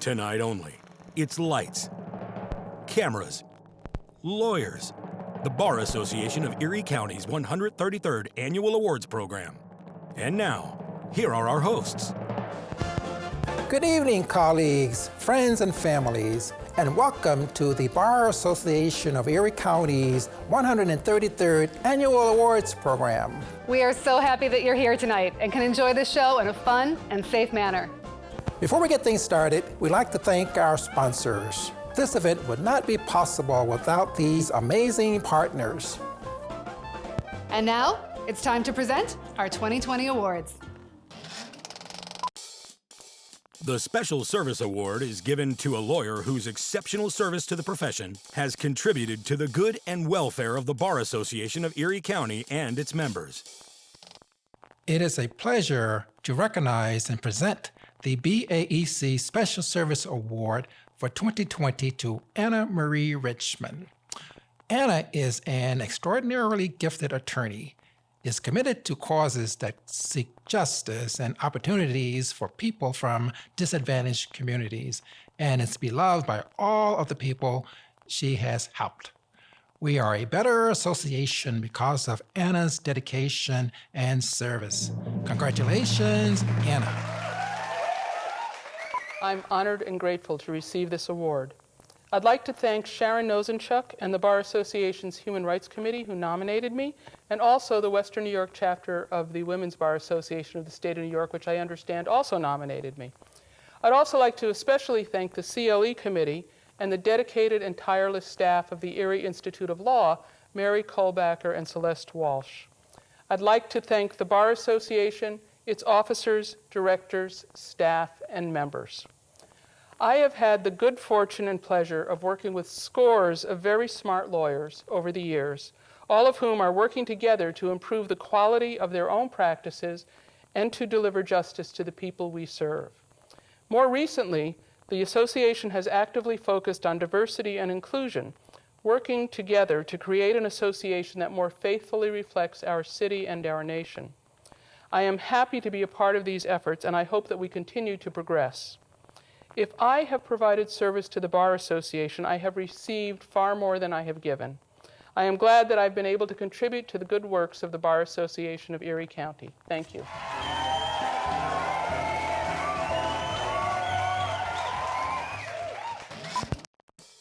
Tonight only, it's lights, cameras, lawyers, the Bar Association of Erie County's 133rd Annual Awards Program. And now, here are our hosts. Good evening, colleagues, friends, and families, and welcome to the Bar Association of Erie County's 133rd Annual Awards Program. We are so happy that you're here tonight and can enjoy the show in a fun and safe manner. Before we get things started, we'd like to thank our sponsors. This event would not be possible without these amazing partners. And now, it's time to present our 2020 awards. The Special Service Award is given to a lawyer whose exceptional service to the profession has contributed to the good and welfare of the Bar Association of Erie County and its members. It is a pleasure to recognize and present the BAEC Special Service Award for 2020 to Anna Marie Richmond. Anna is an extraordinarily gifted attorney, is committed to causes that seek justice and opportunities for people from disadvantaged communities, and is beloved by all of the people she has helped. We are a better association because of Anna's dedication and service. Congratulations, Anna. I'm honored and grateful to receive this award. I'd like to thank Sharon Nosenchuk and the Bar Association's Human Rights Committee who nominated me, and also the Western New York chapter of the Women's Bar Association of the State of New York, which I understand also nominated me. I'd also like to especially thank the CLE Committee and the dedicated and tireless staff of the Erie Institute of Law, Mary Kohlbacker and Celeste Walsh. I'd like to thank the Bar Association, its officers, directors, staff, and members. I have had the good fortune and pleasure of working with scores of very smart lawyers over the years, all of whom are working together to improve the quality of their own practices and to deliver justice to the people we serve. More recently, the association has actively focused on diversity and inclusion, working together to create an association that more faithfully reflects our city and our nation. I am happy to be a part of these efforts, and I hope that we continue to progress. If I have provided service to the Bar Association, I have received far more than I have given. I am glad that I've been able to contribute to the good works of the Bar Association of Erie County. Thank you.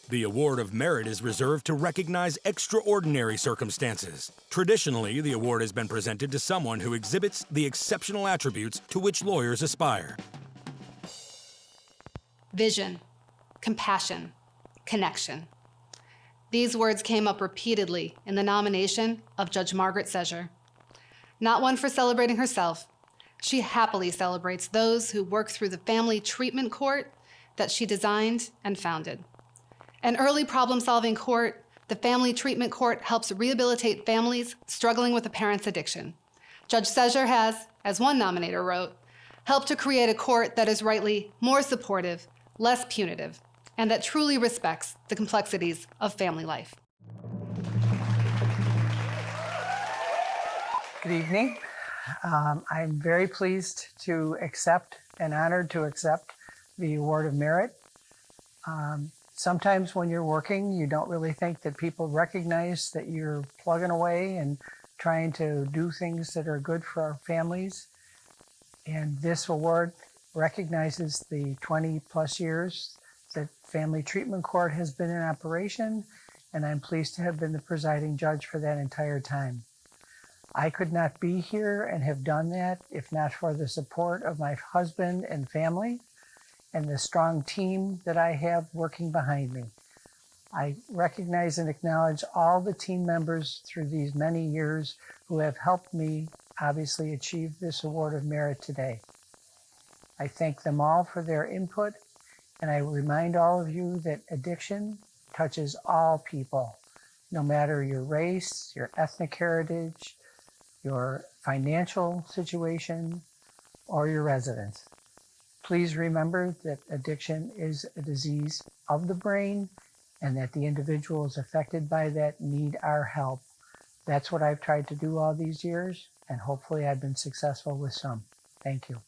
The Award of Merit is reserved to recognize extraordinary circumstances. Traditionally, the award has been presented to someone who exhibits the exceptional attributes to which lawyers aspire. Vision, compassion, connection. These words came up repeatedly in the nomination of Judge Margaret Szczur. Not one for celebrating herself, she happily celebrates those who work through the family treatment court that she designed and founded. An early problem-solving court, the Family Treatment Court helps rehabilitate families struggling with a parent's addiction. Judge Szczur has, as one nominator wrote, helped to create a court that is rightly more supportive, less punitive, and that truly respects the complexities of family life. Good evening. I'm very pleased to accept and honored to accept the Award of Merit. Sometimes when you're working, you don't really think that people recognize that you're plugging away and trying to do things that are good for our families. And this award recognizes the 20 plus years that Family Treatment Court has been in operation, and I'm pleased to have been the presiding judge for that entire time. I could not be here and have done that if not for the support of my husband and family and the strong team that I have working behind me. I recognize and acknowledge all the team members through these many years who have helped me obviously achieve this Award of Merit today. I thank them all for their input, and I remind all of you that addiction touches all people, no matter your race, your ethnic heritage, your financial situation, or your residence. Please remember that addiction is a disease of the brain and that the individuals affected by that need our help. That's what I've tried to do all these years, and hopefully I've been successful with some. Thank you.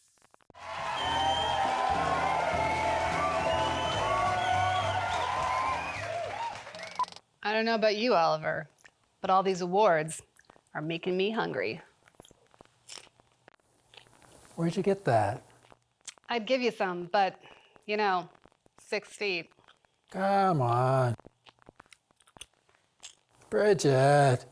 I don't know about you, Oliver, but all these awards are making me hungry. Where'd you get that? I'd give you some, but, 6 feet. Come on. Bridget.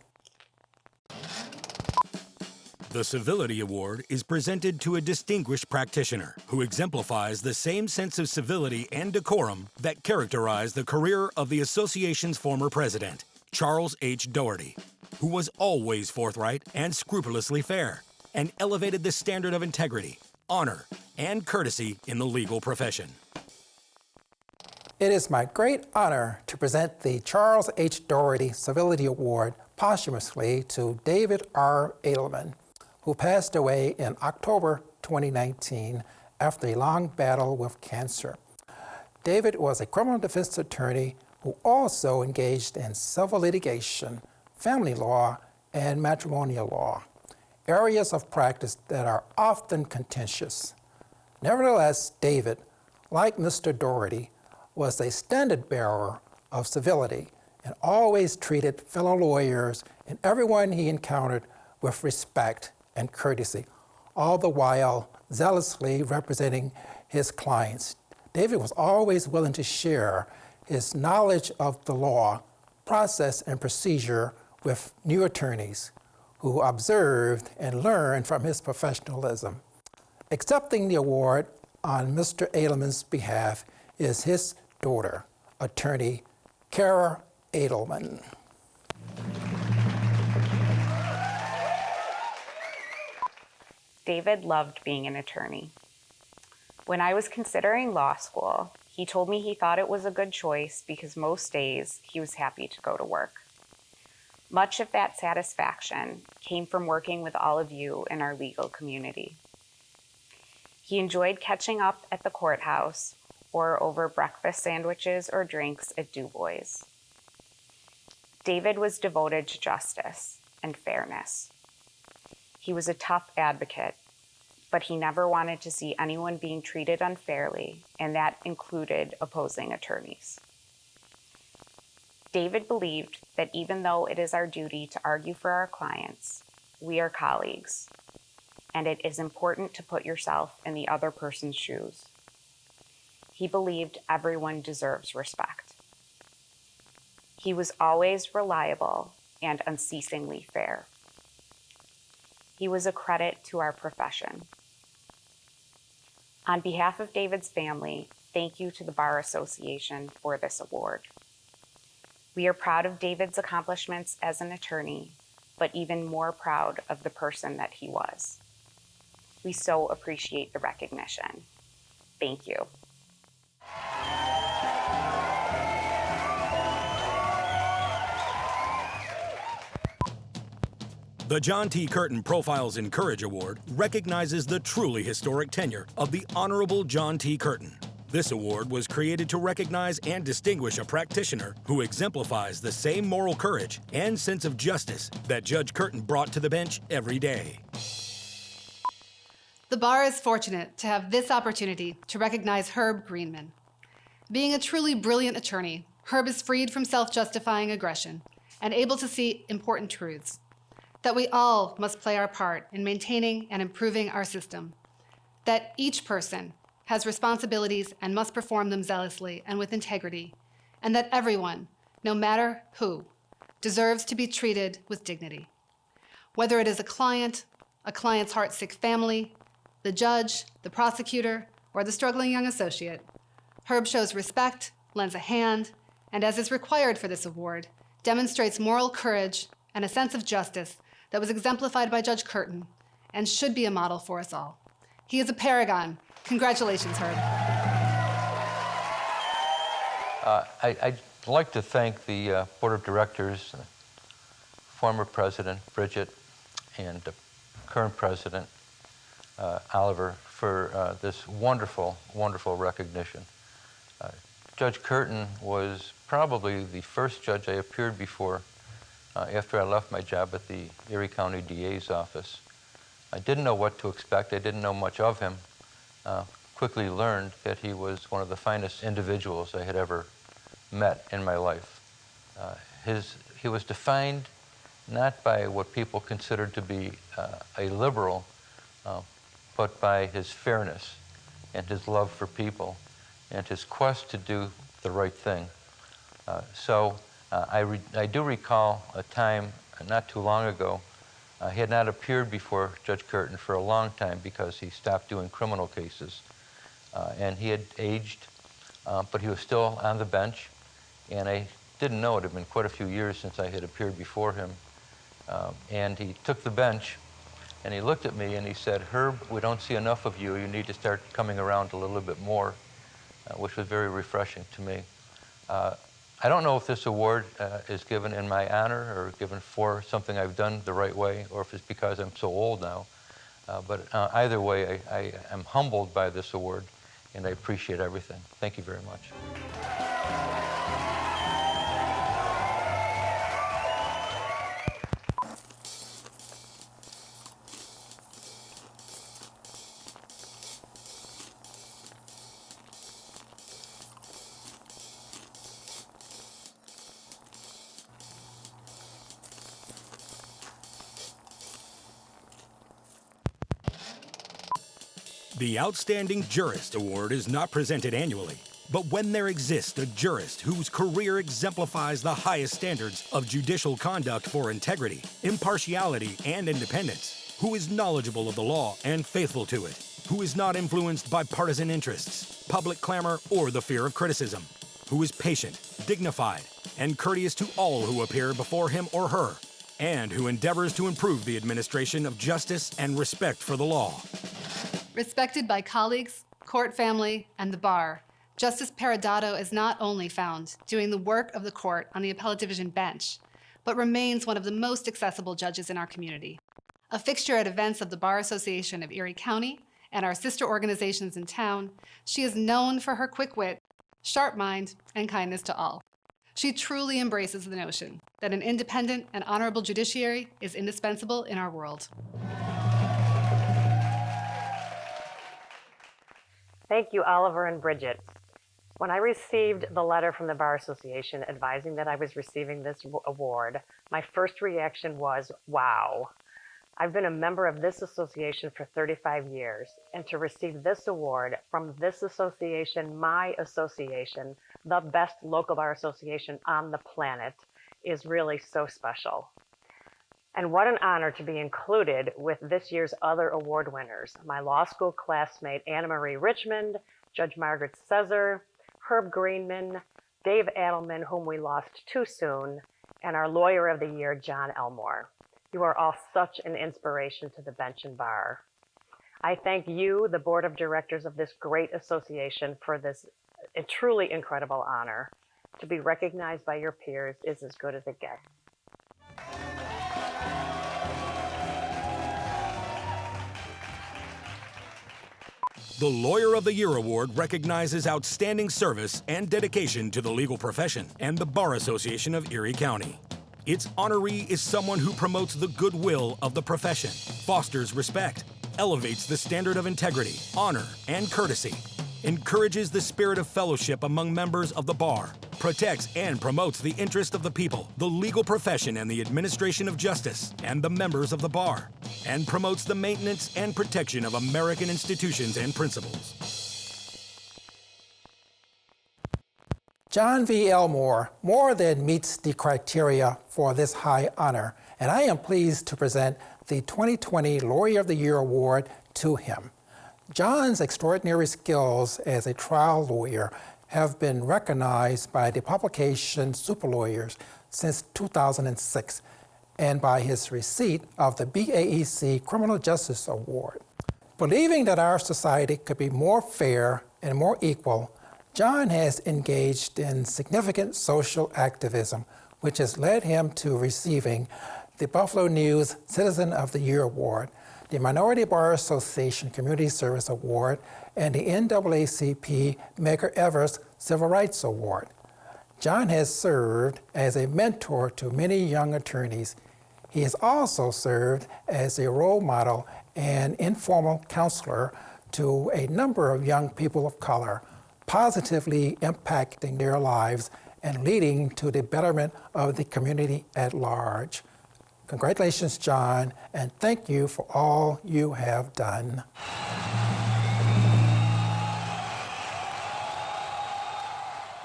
The Civility Award is presented to a distinguished practitioner who exemplifies the same sense of civility and decorum that characterized the career of the association's former president, Charles H. Dougherty, who was always forthright and scrupulously fair, and elevated the standard of integrity, honor, and courtesy in the legal profession. It is my great honor to present the Charles H. Dougherty Civility Award posthumously to David R. Addelman, who passed away in October 2019 after a long battle with cancer. David was a criminal defense attorney who also engaged in civil litigation, family law, and matrimonial law, areas of practice that are often contentious. Nevertheless, David, like Mr. Dougherty, was a standard bearer of civility and always treated fellow lawyers and everyone he encountered with respect and courtesy, all the while zealously representing his clients. David was always willing to share his knowledge of the law, process, and procedure with new attorneys who observed and learned from his professionalism. Accepting the award on Mr. Addelman's behalf is his daughter, attorney Kara Addelman. David loved being an attorney. When I was considering law school, he told me he thought it was a good choice because most days he was happy to go to work. Much of that satisfaction came from working with all of you in our legal community. He enjoyed catching up at the courthouse or over breakfast sandwiches or drinks at Du Bois. David was devoted to justice and fairness. He was a tough advocate, but he never wanted to see anyone being treated unfairly, and that included opposing attorneys. David believed that even though it is our duty to argue for our clients, we are colleagues, and it is important to put yourself in the other person's shoes. He believed everyone deserves respect. He was always reliable and unceasingly fair. He was a credit to our profession. On behalf of David's family, thank you to the Bar Association for this award. We are proud of David's accomplishments as an attorney, but even more proud of the person that he was. We so appreciate the recognition. Thank you. The John T. Curtin Profiles in Courage Award recognizes the truly historic tenure of the Honorable John T. Curtin. This award was created to recognize and distinguish a practitioner who exemplifies the same moral courage and sense of justice that Judge Curtin brought to the bench every day. The bar is fortunate to have this opportunity to recognize Herb Greenman. Being a truly brilliant attorney, Herb is freed from self-justifying aggression and able to see important truths. That we all must play our part in maintaining and improving our system. That each person has responsibilities and must perform them zealously and with integrity. And that everyone, no matter who, deserves to be treated with dignity. Whether it is a client's heartsick family, the judge, the prosecutor, or the struggling young associate, Herb shows respect, lends a hand, and as is required for this award, demonstrates moral courage and a sense of justice that was exemplified by Judge Curtin and should be a model for us all. He is a paragon. Congratulations, Herb. I'd like to thank the Board of Directors, former President Bridget, and current President Oliver for this wonderful, wonderful recognition. Judge Curtin was probably the first judge I appeared before after I left my job at the Erie County DA's office. I didn't know what to expect. I didn't know much of him. Quickly learned that he was one of the finest individuals I had ever met in my life. he was defined not by what people considered to be a liberal, but by his fairness and his love for people and his quest to do the right thing. I do recall a time not too long ago. He had not appeared before Judge Curtin for a long time because he stopped doing criminal cases. And he had aged, but he was still on the bench. And I didn't know it had been quite a few years since I had appeared before him. And he took the bench and he looked at me and he said, "Herb, we don't see enough of you. You need to start coming around a little bit more," which was very refreshing to me. I don't know if this award is given in my honor or given for something I've done the right way, or if it's because I'm so old now. But either way, I am humbled by this award, and I appreciate everything. Thank you very much. The Outstanding Jurist Award is not presented annually, but when there exists a jurist whose career exemplifies the highest standards of judicial conduct for integrity, impartiality, and independence, who is knowledgeable of the law and faithful to it, who is not influenced by partisan interests, public clamor, or the fear of criticism, who is patient, dignified, and courteous to all who appear before him or her, and who endeavors to improve the administration of justice and respect for the law. Respected by colleagues, court family, and the bar, Justice Peradotto is not only found doing the work of the court on the appellate division bench, but remains one of the most accessible judges in our community. A fixture at events of the Bar Association of Erie County and our sister organizations in town, she is known for her quick wit, sharp mind, and kindness to all. She truly embraces the notion that an independent and honorable judiciary is indispensable in our world. Thank you, Oliver and Bridget. When I received the letter from the Bar Association advising that I was receiving this award, my first reaction was, wow. I've been a member of this association for 35 years, and to receive this award from this association, my association, the best local bar association on the planet, is really so special. And what an honor to be included with this year's other award winners, my law school classmate Anna Marie Richmond, Judge Margaret Szczur, Herb Greenman, Dave Addelman, whom we lost too soon, and our Lawyer of the Year, John Elmore. You are all such an inspiration to the bench and bar. I thank you, the board of directors of this great association, for this truly incredible honor. To be recognized by your peers is as good as it gets. The Lawyer of the Year Award recognizes outstanding service and dedication to the legal profession and the Bar Association of Erie County. Its honoree is someone who promotes the goodwill of the profession, fosters respect, elevates the standard of integrity, honor, and courtesy, encourages the spirit of fellowship among members of the bar, protects and promotes the interest of the people, the legal profession and the administration of justice, and the members of the bar, and promotes the maintenance and protection of American institutions and principles. John V. Elmore more than meets the criteria for this high honor, and I am pleased to present the 2020 Lawyer of the Year Award to him. John's extraordinary skills as a trial lawyer have been recognized by the publication Super Lawyers since 2006 and by his receipt of the BAEC Criminal Justice Award. Believing that our society could be more fair and more equal, John has engaged in significant social activism, which has led him to receiving the Buffalo News Citizen of the Year Award, the Minority Bar Association Community Service Award, and the NAACP Medgar Evers Civil Rights Award. John has served as a mentor to many young attorneys. He has also served as a role model and informal counselor to a number of young people of color, positively impacting their lives and leading to the betterment of the community at large. Congratulations, John, and thank you for all you have done.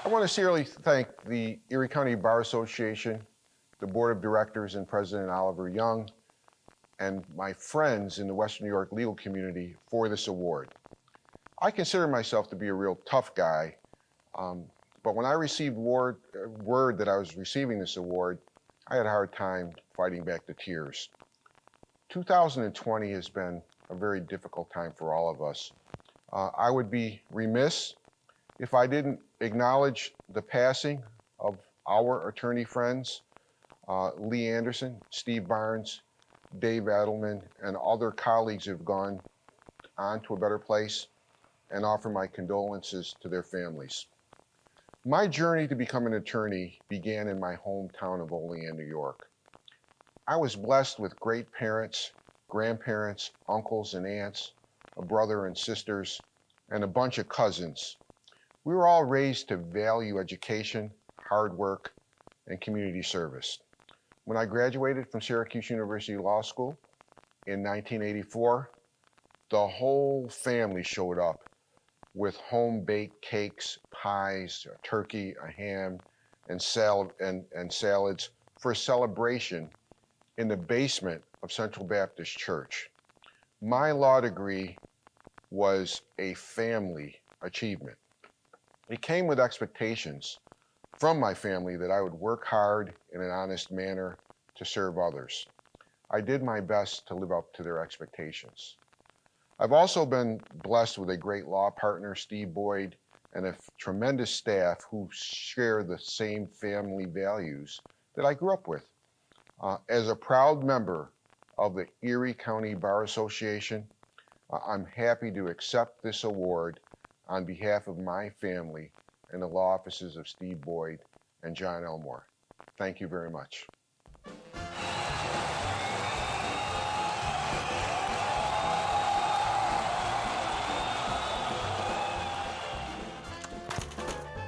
I want to sincerely thank the Erie County Bar Association, the Board of Directors and President Oliver Young, and my friends in the Western New York legal community for this award. I consider myself to be a real tough guy, but when I received word that I was receiving this award, I had a hard time fighting back the tears. 2020 has been a very difficult time for all of us. I would be remiss if I didn't acknowledge the passing of our attorney friends, Lee Anderson, Steve Barnes, Dave Addelman, and other colleagues who have gone on to a better place, and offer my condolences to their families. My journey to become an attorney began in my hometown of Olean, New York. I was blessed with great parents, grandparents, uncles and aunts, a brother and sisters, and a bunch of cousins. We were all raised to value education, hard work, and community service. When I graduated from Syracuse University Law School in 1984, the whole family showed up with home-baked cakes, pies, a turkey, a ham, and salads for a celebration in the basement of Central Baptist Church. My law degree was a family achievement. It came with expectations from my family that I would work hard in an honest manner to serve others. I did my best to live up to their expectations. I've also been blessed with a great law partner, Steve Boyd, and a tremendous staff who share the same family values that I grew up with. As a proud member of the Erie County Bar Association, I'm happy to accept this award on behalf of my family and the law offices of Steve Boyd and John Elmore. Thank you very much.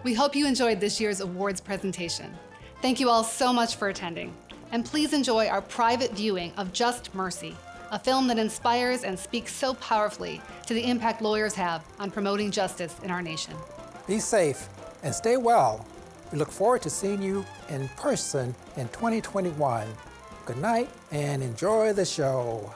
We hope you enjoyed this year's awards presentation. Thank you all so much for attending. And please enjoy our private viewing of Just Mercy, a film that inspires and speaks so powerfully to the impact lawyers have on promoting justice in our nation. Be safe and stay well. We look forward to seeing you in person in 2021. Good night and enjoy the show.